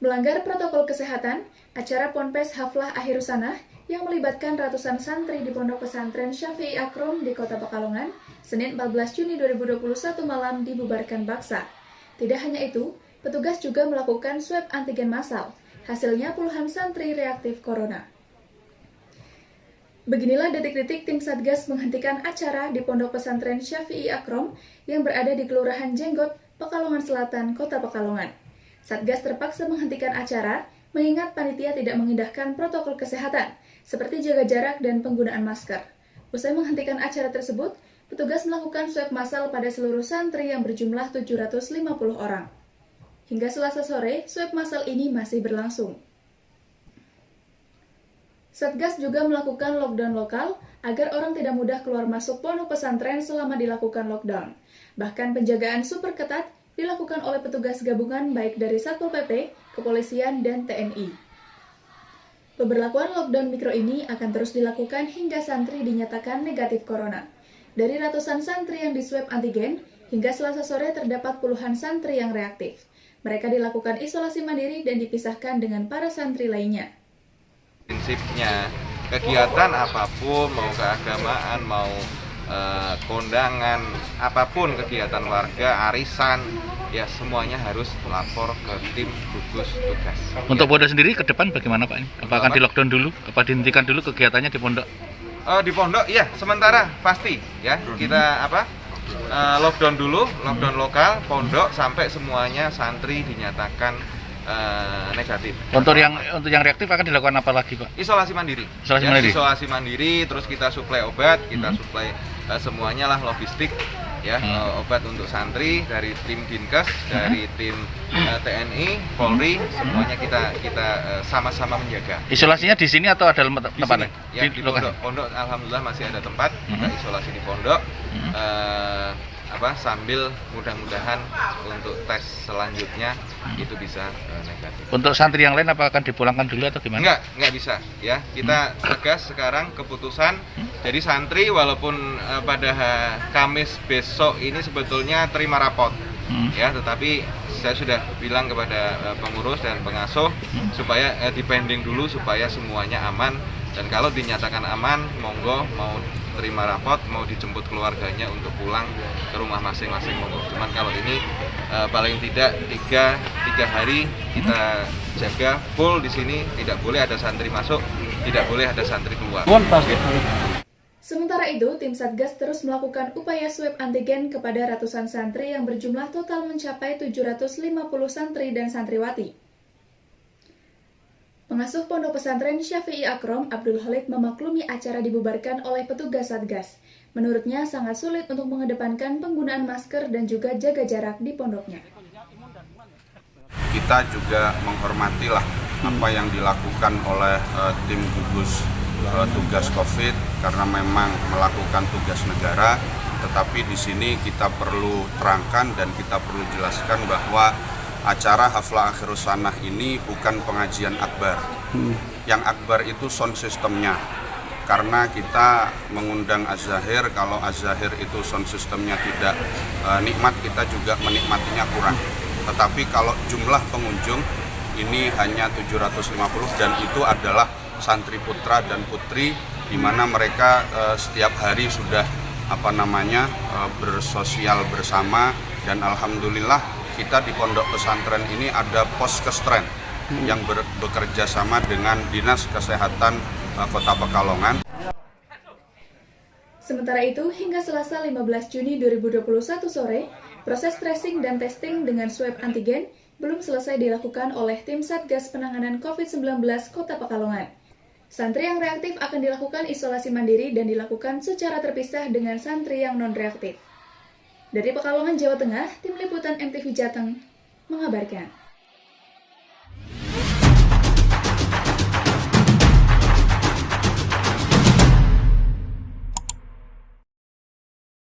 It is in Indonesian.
Melanggar protokol kesehatan, acara Ponpes Haflah Akhirusanah yang melibatkan ratusan santri di Pondok Pesantren Syafi'i Akrom di Kota Pekalongan, Senin 14 Juni 2021 malam dibubarkan paksa. Tidak hanya itu, petugas juga melakukan swab antigen massal. Hasilnya puluhan santri reaktif corona. Beginilah detik-detik tim Satgas menghentikan acara di Pondok Pesantren Syafi'i Akrom yang berada di Kelurahan Jenggot, Pekalongan Selatan, Kota Pekalongan. Satgas terpaksa menghentikan acara mengingat panitia tidak mengindahkan protokol kesehatan seperti jaga jarak dan penggunaan masker. Usai menghentikan acara tersebut, petugas melakukan swab massal pada seluruh santri yang berjumlah 750 orang. Hingga Selasa sore, swab massal ini masih berlangsung. Satgas juga melakukan lockdown lokal agar orang tidak mudah keluar masuk pondok pesantren selama dilakukan lockdown. Bahkan penjagaan super ketat dilakukan oleh petugas gabungan baik dari Satpol PP, Kepolisian, dan TNI. Pemberlakuan lockdown mikro ini akan terus dilakukan hingga santri dinyatakan negatif corona. Dari ratusan santri yang diswab antigen, hingga Selasa sore terdapat puluhan santri yang reaktif. Mereka dilakukan isolasi mandiri dan dipisahkan dengan para santri lainnya. Prinsipnya, kegiatan apapun, mau keagamaan, mau kondangan, apapun kegiatan warga, arisan, ya semuanya harus lapor ke tim gugus tugas. Untuk pondok sendiri ke depan bagaimana Pak? Apa akan di lockdown dulu? Apa dihentikan dulu kegiatannya di pondok? Di pondok, ya sementara pasti ya kita lockdown dulu, lockdown lokal, pondok sampai semuanya santri dinyatakan negatif. Untuk yang reaktif akan dilakukan apa lagi Pak? Isolasi mandiri. Isolasi mandiri, terus kita suplai obat, kita suplai semuanya lah logistik ya, obat untuk santri dari tim Dinkes, dari tim TNI, Polri, semuanya kita sama-sama menjaga. Isolasinya di sini atau ada tempatnya? Ya, di pondok alhamdulillah masih ada tempat. Kita isolasi di pondok. Sambil mudah-mudahan untuk tes selanjutnya itu bisa negatif. Untuk santri yang lain apa akan dipulangkan dulu atau gimana? Enggak bisa ya. Kita tegas sekarang keputusan. Jadi santri walaupun pada Kamis besok ini sebetulnya terima rapot ya, tetapi saya sudah bilang kepada pengurus dan pengasuh supaya dipending dulu supaya semuanya aman, dan kalau dinyatakan aman monggo mau terima rapot, mau dijemput keluarganya untuk pulang ke rumah masing-masing monggo. Cuman kalau ini paling tidak tiga hari kita jaga full di sini, tidak boleh ada santri masuk, tidak boleh ada santri keluar. Sementara itu, tim Satgas terus melakukan upaya swab antigen kepada ratusan santri yang berjumlah total mencapai 750 santri dan santriwati. Pengasuh Pondok Pesantren Syafi'i Akrom, Abdul Khalid, memaklumi acara dibubarkan oleh petugas Satgas. Menurutnya sangat sulit untuk mengedepankan penggunaan masker dan juga jaga jarak di pondoknya. Kita juga menghormatilah apa yang dilakukan oleh tim gugus tugas COVID karena memang melakukan tugas negara, tetapi di sini kita perlu terangkan dan kita perlu jelaskan bahwa acara Haflah Akhirusanah ini bukan pengajian akbar. Yang akbar itu sound systemnya. Karena kita mengundang Az-Zahir, kalau Az-Zahir itu sound systemnya tidak nikmat, kita juga menikmatinya kurang. Tetapi kalau jumlah pengunjung ini hanya 750 dan itu adalah santri putra dan putri di mana mereka setiap hari sudah bersosial bersama, dan alhamdulillah kita di pondok pesantren ini ada poskestren yang bekerja sama dengan Dinas Kesehatan Kota Pekalongan. Sementara itu, hingga Selasa 15 Juni 2021 sore, proses tracing dan testing dengan swab antigen belum selesai dilakukan oleh tim Satgas Penanganan COVID-19 Kota Pekalongan. Santri yang reaktif akan dilakukan isolasi mandiri dan dilakukan secara terpisah dengan santri yang non-reaktif. Dari Pekalongan, Jawa Tengah, Tim Liputan MTV Jateng mengabarkan.